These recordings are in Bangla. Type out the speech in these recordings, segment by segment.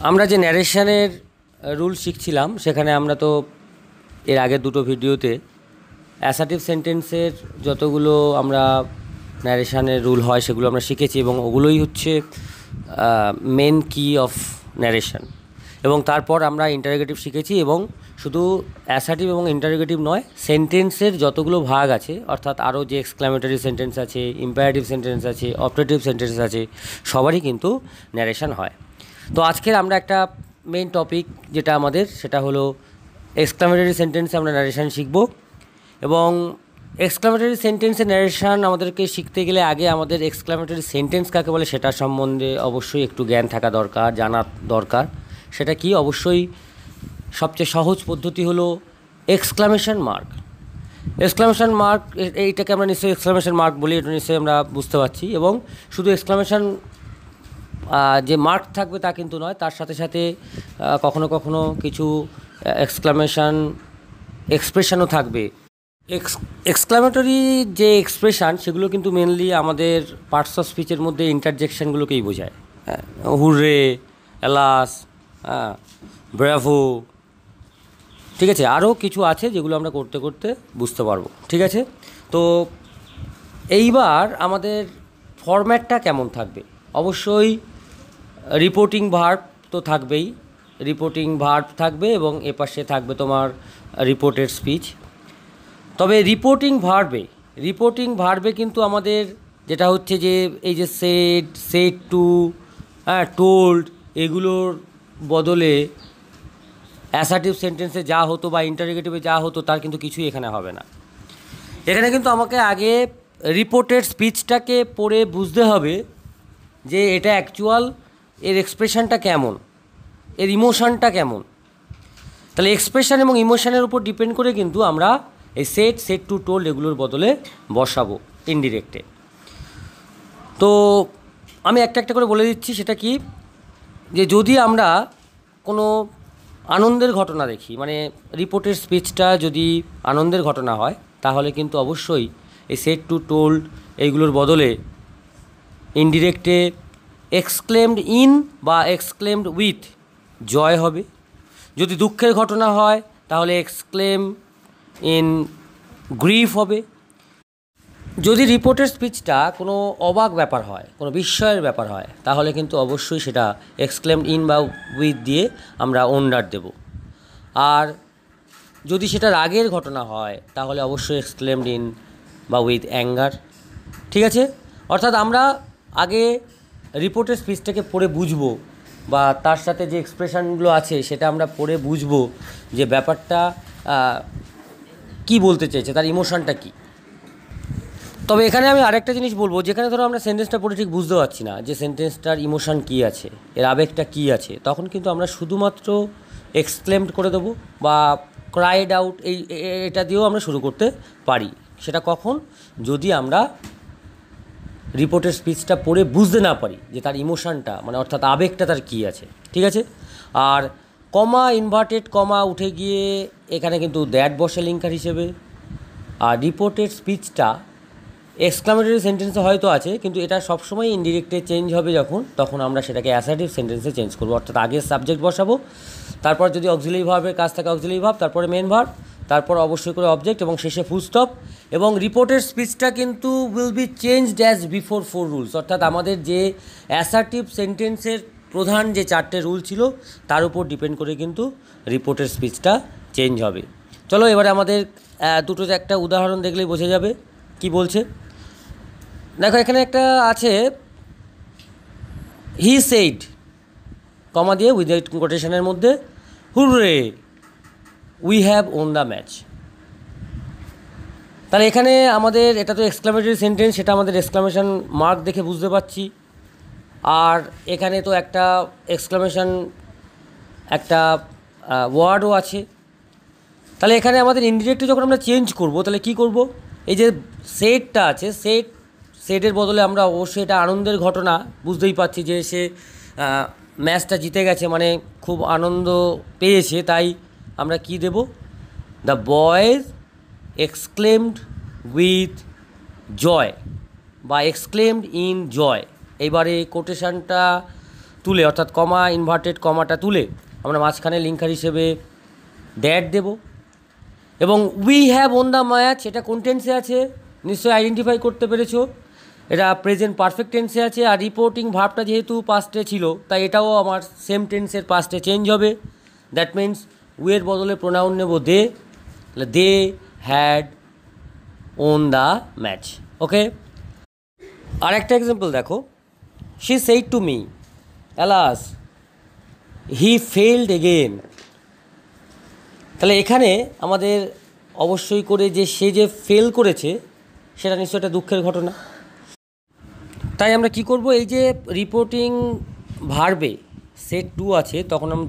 আমরা যে ন্যারেশনের রুল শিখছিলাম সেখানে আমরা তো এর আগের দুটো ভিডিওতে অ্যাসার্টিভ সেন্টেন্সের যতগুলো আমরা ন্যারেশনের রুল হয় সেগুলো আমরা শিখেছি এবং ওগুলোই হচ্ছে মেন কি অফ ন্যারেশন। এবং তারপর আমরা ইন্টারোগেটিভ শিখেছি এবং শুধু অ্যাসার্টিভ এবং ইন্টারোগেটিভ নয়, সেন্টেন্সের যতগুলো ভাগ আছে অর্থাৎ আরও যে এক্সক্লামেটরি সেন্টেন্স আছে, ইম্পারেটিভ সেন্টেন্স আছে, অপারেটিভ সেন্টেন্স আছে, সবারই কিন্তু ন্যারেশন হয়। তো আজকের আমরা একটা মেইন টপিক যেটা আমাদের সেটা হলো এক্সক্লামেটরি সেন্টেন্সে আমরা ন্যারেশন শিখব। এবং এক্সক্লামেটরি সেন্টেন্সের ন্যারেশন আমাদেরকে শিখতে গেলে আগে আমাদের এক্সক্লামেটরি সেন্টেন্স কাকে বলে সেটা সম্বন্ধে অবশ্যই একটু জ্ঞান থাকা দরকার, জানা দরকার। সেটা কি? অবশ্যই সবচেয়ে সহজ পদ্ধতি হলো এক্সক্লামেশন মার্ক। এক্সক্লামেশন মার্ক, এইটাকে আমরা নিশ্চয়ই এক্সক্লামেশন মার্ক বলি, এটা নিশ্চয়ই আমরা বুঝতে পারছি। এবং শুধু এক্সক্লামেশন যে মার্ক থাকবে তা কিন্তু নয়, তার সাথে সাথে কখনো কখনো কিছু এক্সক্লামেশন এক্সপ্রেশনও থাকবে। এক্সক্লামেটরি যে এক্সপ্রেশান সেগুলো কিন্তু মেনলি আমাদের পার্টস অফ স্পিচের মধ্যে ইন্টারজেকশনগুলোকেই বোঝায়। হ্যাঁ, হুররে, এলাস, ব্রাভো, ঠিক আছে। আরও কিছু আছে যেগুলো আমরা করতে করতে বুঝতে পারবো, ঠিক আছে। তো এইবার আমাদের ফরম্যাটটা কেমন থাকবে? অবশ্যই রিপোর্টিং ভার্ব তো থাকবেই, রিপোর্টিং ভার্ব থাকবে এবং এপাশে থাকবে তোমার রিপোর্টেড স্পিচ। তবে রিপোর্টিং ভার্বে কিন্তু আমাদের যেটা হচ্ছে যে এই যে সেড টু, টোল্ড, এগুলোর বদলে অ্যাসার্টিভ সেন্টেন্সে যা হতো বা ইন্টারোগেটিভে যা হতো তার কিন্তু কিছুই এখানে হবে না। এখানে কিন্তু আমাকে আগে রিপোর্টেড স্পিচটাকে পড়ে বুঝতে হবে যে এটা অ্যাকচুয়াল, এর এক্সপ্রেশনটা কেমন, এর ইমোশনটা কেমন। তাহলে এক্সপ্রেশন এবং ইমোশনের উপর ডিপেন্ড করে কিন্তু আমরা এই সেট টু টোল্ড এগুলোর বদলে বসাবো ইনডিরেক্টে। তো আমি একটা একটা করে বলে দিচ্ছি। সেটা কি? যে যদি আমরা কোনো আনন্দের ঘটনা দেখি, মানে রিপোর্টেড স্পিচটা যদি আনন্দের ঘটনা হয়, তাহলে কিন্তু অবশ্যই এই সেট টু টোল্ড এইগুলোর বদলে ইনডিরেক্টে এক্সক্লেমড ইন বা এক্সক্লেমড উইথ জয় হবে। যদি দুঃখের ঘটনা হয় তাহলে এক্সক্লেম ইন গ্রিফ হবে। যদি রিপোর্টেড স্পিচটা কোনো অবাক ব্যাপার হয়, কোনো বিস্ময়ের ব্যাপার হয়, তাহলে কিন্তু অবশ্যই সেটা এক্সক্লেমড ইন বা উইথ দিয়ে আমরা ওন্ডার দেব। আর যদি সেটা রাগের ঘটনা হয় তাহলে অবশ্যই এক্সক্লেমড ইন বা উইথ অ্যাঙ্গার, ঠিক আছে। অর্থাৎ আমরা আগে রিপোর্টেড স্পিচটাকে পড়ে বুঝবো বা তার সাথে যে এক্সপ্রেশনগুলো আছে সেটা আমরা পড়ে বুঝবো যে ব্যাপারটা কি বলতে চেয়েছে, তার ইমোশনটা কী। তবে এখানে আমি আরেকটা জিনিস বলবো, যেখানে ধরো আমরা সেন্টেন্সটা পড়ে ঠিক বুঝতে পারছি না যে সেন্টেন্সটার ইমোশন কী আছে, এর আবেগটা কী আছে, তখন কিন্তু আমরা শুধুমাত্র এক্সক্লেমড করে দেবো বা ক্রাইড আউট, এটা দিয়েও আমরা শুরু করতে পারি। সেটা কখন? যদি আমরা রিপোর্টের স্পিচটা পড়ে বুঝতে না পারি যে তার ইমোশনটা, মানে অর্থাৎ আবেগটা তার কী আছে, ঠিক আছে। আর কমা, ইনভার্টেড কমা উঠে গিয়ে এখানে কিন্তু দ্যাট বসে লিঙ্কার হিসেবে। আর রিপোর্টেড স্পিচটা এক্সক্লামেটরি সেন্টেন্সে হয়তো আছে, কিন্তু এটা সবসময় ইনডিরেক্টে চেঞ্জ হবে তখন আমরা সেটাকে অ্যাসার্টিভ সেন্টেন্সে চেঞ্জ করবো। অর্থাৎ আগে সাবজেক্ট বসাবো, তারপর যদি অক্সিলারি ভার্বের কাজ থাকে অক্সিলারি ভার্ব, তারপরে মেন ভার্ব, তারপর অবশ্যই করে অবজেক্ট এবং শেষে ফুল স্টপ। এবং রিপোর্টেড স্পিচটা কিন্তু will be changed as before 4 rules. অর্থাৎ আমাদের যে অ্যাসার্টিভ সেন্টেন্সের প্রধান যে 4টে রুল ছিল তার উপর ডিপেন্ড করে কিন্তু রিপোর্টেড স্পিচটা চেঞ্জ হবে। চলো এবারে আমাদের দুটো একটা উদাহরণ দেখলেই বোঝা যাবে কি বলছে। দেখো এখানে একটা আছে, হি সেইড, কমা দিয়ে উইদাউট কোটেশনের মধ্যে, hurray we have won the match. তাহলে এখানে আমাদের এটা তো এক্সক্লামেটরি সেন্টেন্স, সেটা আমাদের এক্সক্লামেশন মার্ক দেখে বুঝতে পারছি। আর এখানে তো একটা এক্সক্লামেশন একটা ওয়ার্ডও আছে। তাহলে এখানে আমাদের ইনডিরেক্টলি যখন আমরা চেঞ্জ করব তাহলে কি করব? এই যে সেটটা আছে, সেটের বদলে আমরা অবশ্যই এটা আনন্দের ঘটনা, বুঝতেই পারছি যে সে ম্যাচটা জিতে গেছে, মানে খুব আনন্দ পেয়েছে, তাই আমরা কি দেব? The boys exclaimed with joy বা এক্সক্লেমড ইন জয়। এবারে কোটেশনটা তুলে, অর্থাৎ কমা ইনভার্টেড কমাটা তুলে আমরা মাঝখানে লিঙ্কার হিসেবে দ্যাট দেব। এবং we have won the match, এটা কোন টেন্সে আছে নিশ্চয়ই আইডেন্টিফাই করতে পেরেছো, এটা প্রেজেন্ট পারফেক্ট টেন্সে আছে। আর রিপোর্টিং ভার্বটা যেহেতু পাস্টে ছিল তাই এটাও আমার সেম টেন্সের পাস্টে চেঞ্জ হবে। দ্যাট মিন্স উয়ের বদলে প্রোনাউন নেব দে, তাহলে they had won the match. Okay, আর একটা এক্সাম্পল দেখো, she said to me alas he failed again. তাহলে এখানে আমাদের অবশ্যই করে যে সে যে ফেল করেছে সেটা নিশ্চয়ই একটা দুঃখের ঘটনা। তাই আমরা কি করব, এই যে রিপোর্টিং ভার্বে সেট টু আছে,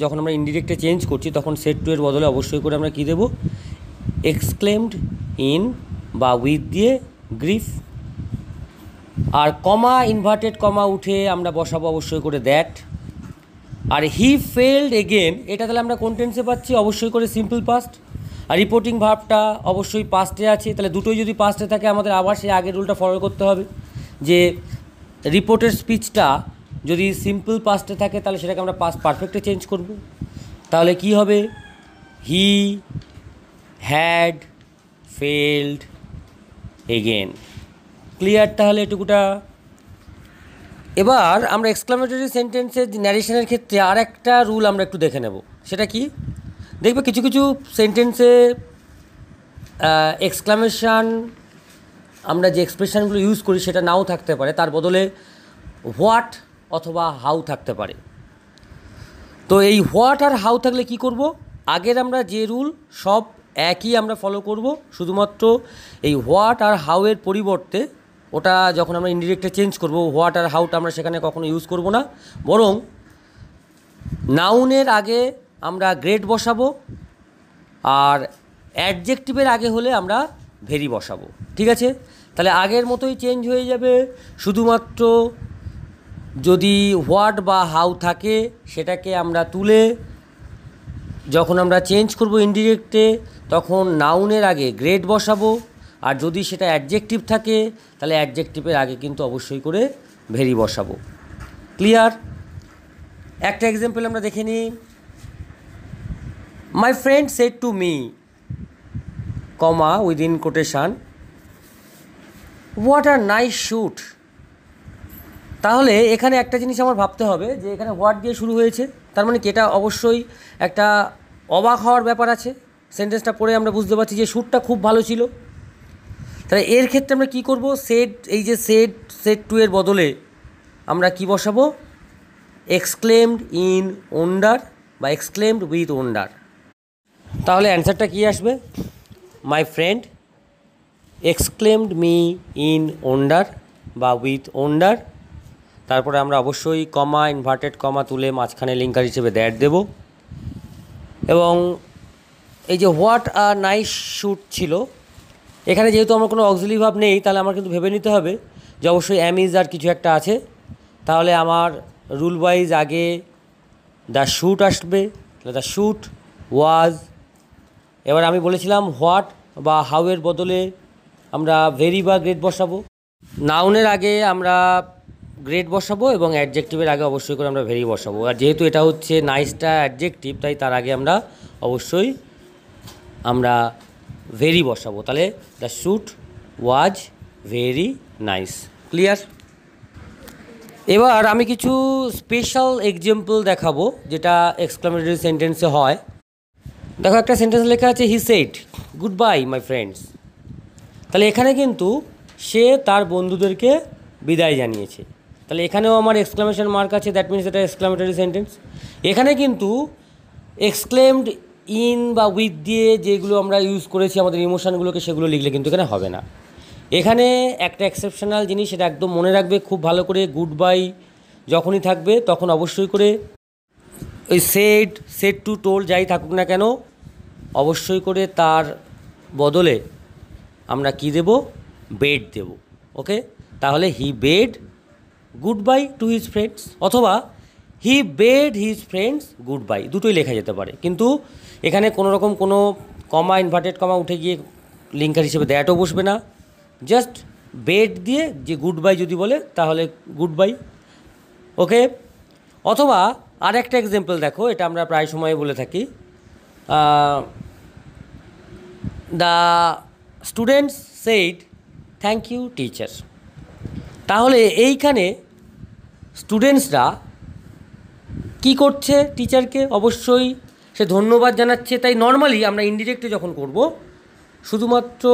যখন আমরা ইনডিরেক্টে চেঞ্জ করছি তখন সেট টু এর বদলে অবশ্যই করে আমরা কী দেবো, এক্সক্লেমড ইন বা উইথ দিয়ে গ্রিফ। আর কমা ইনভার্টেড কমা উঠে আমরা বসাবো অবশ্যই করে দ্যাট। আর হি ফেলড এগেন, এটা তাহলে আমরা কোন টেন্সে পাচ্ছি, অবশ্যই করে সিম্পল পাস্ট। আর রিপোর্টিং ভার্বটা অবশ্যই পাস্টে আছে, তাহলে দুটোই যদি পাস্টে থাকে আমাদের আবার সেই আগের রুলটা ফলো করতে হবে যে রিপোর্টের স্পিচটা যদি সিম্পল পাস্টে থাকে তাহলে সেটাকে আমরা পাস্ট পারফেক্টে চেঞ্জ করব। তাহলে কি হবে, he had failed again. Clear তাহলে এটুকুটা। এবার আমরা এক্সক্লামেটরি সেন্টেন্সের ন্যারেশনের ক্ষেত্রে আর একটা রুল আমরা একটু দেখে নেব। সেটা কি, দেখবে কিছু কিছু সেন্টেন্সে এক্সক্লামেশান আমরা যে এক্সপ্রেশানগুলো ইউজ করি সেটা নাও থাকতে পারে, তার বদলে হোয়াট অথবা হাউ থাকতে পারে। তো এই হোয়াট আর হাউ থাকলে কি করব, আগের আমরা যে রুল সব একই আমরা ফলো করব, শুধুমাত্র এই হোয়াট আর হাউ এর পরিবর্তে ওটা যখন আমরা ইনডিরেক্টে চেঞ্জ করব হোয়াট আর হাউটা আমরা সেখানে কখনো ইউজ করব না, বরং নাউনের আগে আমরা গ্রেড বসাবো আর অ্যাডজেক্টিভের আগে হলে আমরা ভেরি বসাবো। ঠিক আছে, তাহলে আগের মতোই চেঞ্জ হয়ে যাবে, শুধুমাত্র যদি হোয়াট বা হাউ থাকে সেটাকে আমরা তুলে যখন আমরা চেঞ্জ করব ইনডিরেক্টে তখন নাউনের আগে গ্রেড বসাবো, আর যদি সেটা অ্যাডজেক্টিভ থাকে তাহলে অ্যাডজেক্টিভের আগে কিন্তু অবশ্যই করে ভেরি বসাবো। ক্লিয়ার? একটা এক্সাম্পল আমরা দেখে নিই। My friend shed to me comma within quotation what are nice shoot. তাহলে এখানে একটা জিনিস আমার ভাবতে হবে যে এখানে হোয়াট দিয়ে শুরু হয়েছে, তার মানে কি এটা অবশ্যই একটা অবাক হওয়ার ব্যাপার আছে। সেন্টেন্সটা পড়ে আমরা বুঝতে পারছি যে শ্যুটটা খুব ভালো ছিল। তাহলে এর ক্ষেত্রে আমরা কী করব, এই যে সেড টু এর বদলে আমরা কি বসাবো, এক্সক্লেমড ইন ওন্ডার বা এক্সক্লেমড উইথ ওন্ডার। তাহলে অ্যান্সারটা কী আসবে, my friend exclaimed me in wonder বা উইথ ওন্ডার। তারপরে আমরা অবশ্যই কমা ইনভার্টেড কমা তুলে মাঝখানে লিঙ্কার হিসেবে দ্যাট দেব। এবং এই যে হোয়াট আর নাইস শ্যুট ছিল, এখানে যেহেতু আমার কোনো অক্সিলারি ভার্ব নেই তাহলে আমার কিন্তু ভেবে নিতে হবে যে অবশ্যই অ্যামিজ আর কিছু একটা আছে। তাহলে আমার রুল ওয়াইজ আগে দ্য শ্যুট আসবে, দ্য শ্যুট ওয়াজ। এবার আমি বলেছিলাম হোয়াট বা হাউ এর বদলে আমরা ভেরি বা গ্রেট বসাবো, নাউনের আগে আমরা গ্রেট বসাবো এবং অ্যাডজেক্টিভের আগে অবশ্যই করে আমরা ভেরি বসাবো। আর যেহেতু এটা হচ্ছে নাইসটা অ্যাডজেক্টিভ তাই তার আগে অবশ্যই আমরা ভেরি বসাবো। তাহলে the shoot was very nice. Clear? এবার আমি কিছু স্পেশাল এক্সাম্পল দেখাবো যেটা এক্সক্লামেটরি সেন্টেন্সে হয়। দেখো একটা সেন্টেন্স লেখা আছে he said goodbye my friends. তাহলে এখানে কিন্তু সে তার বন্ধুদেরকে বিদায় জানিয়েছে। তাহলে এখানেও আমার এক্সক্লামেশন মার্ক আছে, দ্যাট মিনস এটা এক্সক্লামেটরি সেন্টেন্স। এখানে কিন্তু এক্সক্লেমড ইন বা উইথ দিয়ে যেগুলো আমরা ইউজ করেছি আমাদের ইমোশানগুলোকে সেগুলো লিখলে কিন্তু এখানে হবে না। এখানে একটা এক্সেপশনাল জিনিস, সেটা একদম মনে রাখবে খুব ভালো করে, গুড বাই যখনই থাকবে তখন অবশ্যই করে ওই সেড টু টোল যাই থাকুক না কেন অবশ্যই করে তার বদলে আমরা কি দেব, বেড দেব। ওকে, তাহলে he bade goodbye to his friends অথবা he bade his friends goodbye, দুটোই লেখা যেতে পারে। কিন্তু এখানে কোনো রকম কোনো কমা ইনভার্টেড কমা উঠে গিয়ে লিঙ্কার হিসেবে দ্যাটও বসবে না, জাস্ট বেড দিয়ে যে গুড বাই যদি বলে তাহলে গুড বাই। ওকে, অথবা আর একটা এক্সাম্পল দেখো, এটা আমরা প্রায় সময় বলে থাকি, the students said thank you teacher. তাহলে এইখানে স্টুডেন্টসরা কি করছে টিচারকে? অবশ্যই সে ধন্যবাদ জানাচ্ছে। তাই নর্মালি আমরা ইনডিরেক্টে যখন করব, শুধুমাত্র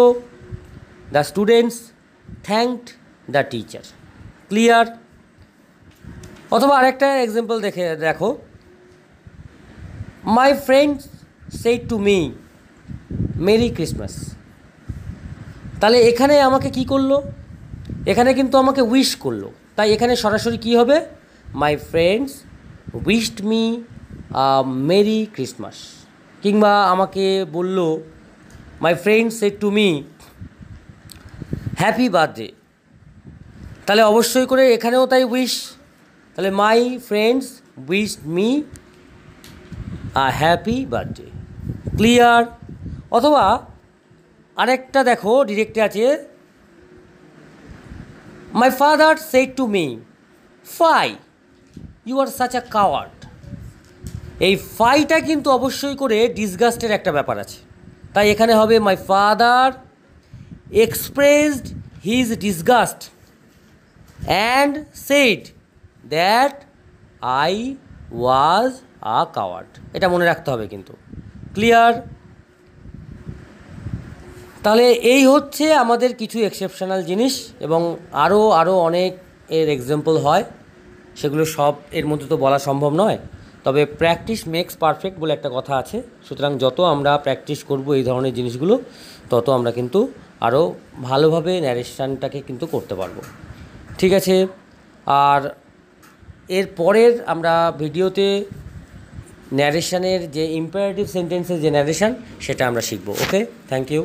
the students thanked the teacher. Clear? অথবা আরেকটা এক্সাম্পল দেখো, my friends said to me merry Christmas. তাহলে এখানে আমাকে কি করলো? এখানে কিন্তু আমাকে উইশ করলো। তাই এখানে সরাসরি কি হবে? My friends wished me merry Christmas. কিংবা আমাকে বলল, my friends said to me happy birthday. তাহলে অবশ্যই করে এখানেও তাই উইশ। তাহলে my friends wished me happy birthday. Clear? অথবা আরেকটা দেখো ডিরেক্টে আছে, my father said to me fie you are such a coward. এই ফাইটা কিন্তু অবশ্যই করে ডিসগাস্টের একটা ব্যাপার আছে। তাই এখানে হবে my father expressed his disgust and said that I was a coward. এটা মনে রাখতে হবে কিন্তু। ক্লিয়ার? তাহলে এই হচ্ছে আমাদের কিছু এক্সেপশনাল জিনিস, এবং আরও অনেক এর এক্সাম্পল হয়, সেগুলো সব এর মধ্যে তো বলা সম্ভব নয়। তবে প্র্যাকটিস মেক্স পারফেক্ট বলে একটা কথা আছে। সুতরাং যত আমরা প্র্যাকটিস করব এই ধরনের জিনিসগুলো, তত আমরা কিন্তু আরও ভালোভাবে ন্যারেশনটাকে কিন্তু করতে পারবো। ঠিক আছে? আর এর পরের আমরা ভিডিওতে ন্যারেশনের যে ইম্পারেটিভ সেন্টেন্সের যে ন্যারেশন, সেটা আমরা শিখব। ওকে, থ্যাংক ইউ।